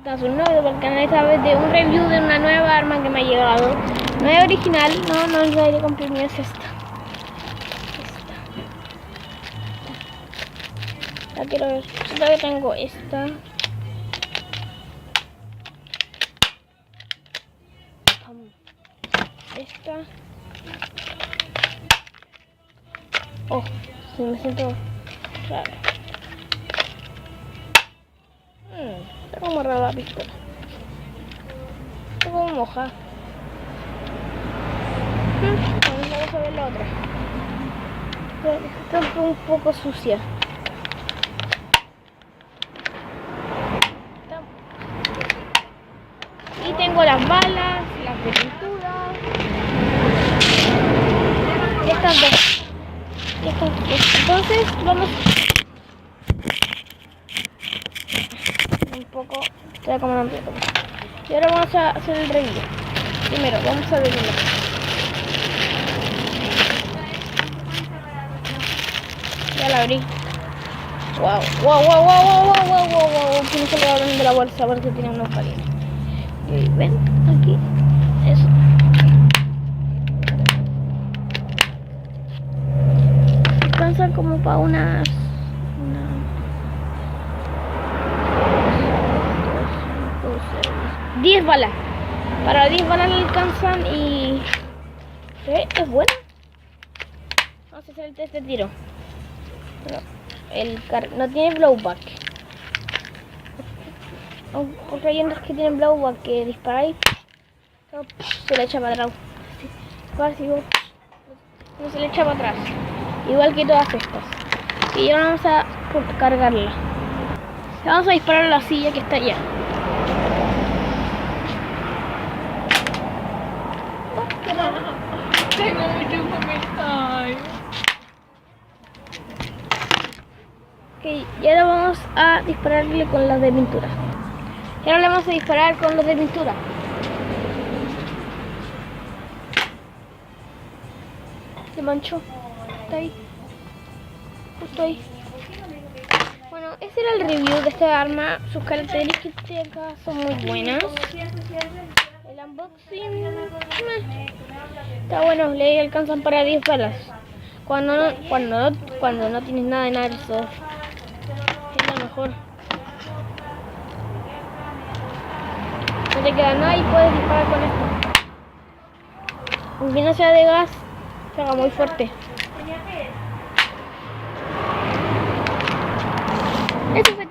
están sus nuevos para el canal, esta vez de un review de una nueva arma que me ha llegado. No es original, no es de aire comprimido, es esta. La quiero ver. Yo todavía tengo esta. Esta. Oh, sí, me siento raro. Está como rara la pistola. Está como moja. Vamos a ver la otra. Está un poco sucia. Y tengo las balas, las de pintura. Y estas dos. Entonces vamos un poco. Estoy acomodando un poco. Y ahora vamos a hacer el review. Primero vamos a abrirlo. Ya la abrí. Wow. Que no se le abren de la bolsa porque tiene unos palines. Y ven aquí. Eso. Alcanza como para unas 10 balas. Para 10 balas le alcanzan y es bueno. Vamos a hacer el test de tiro. No tiene blowback. Porque hay otros que tienen blowback que disparáis, se le echa para atrás. No se le echa para atrás. Igual que todas estas. Y ahora vamos a cargarla. Vamos a disparar a la silla que está allá. Tengo muchos comentarios. Ok, y ahora vamos a dispararle con las de pintura. Y ahora le vamos a disparar con los de pintura. Se manchó. Está ahí. Justo ahí. Bueno, ese era el review de esta arma. Sus características son muy buenas. El unboxing está bueno, le alcanzan para 10 balas. Cuando no tienes nada en airsoft, es lo mejor. No te queda nada y puedes disparar con esto. Aunque no sea de gas, pega muy fuerte. Eso sería.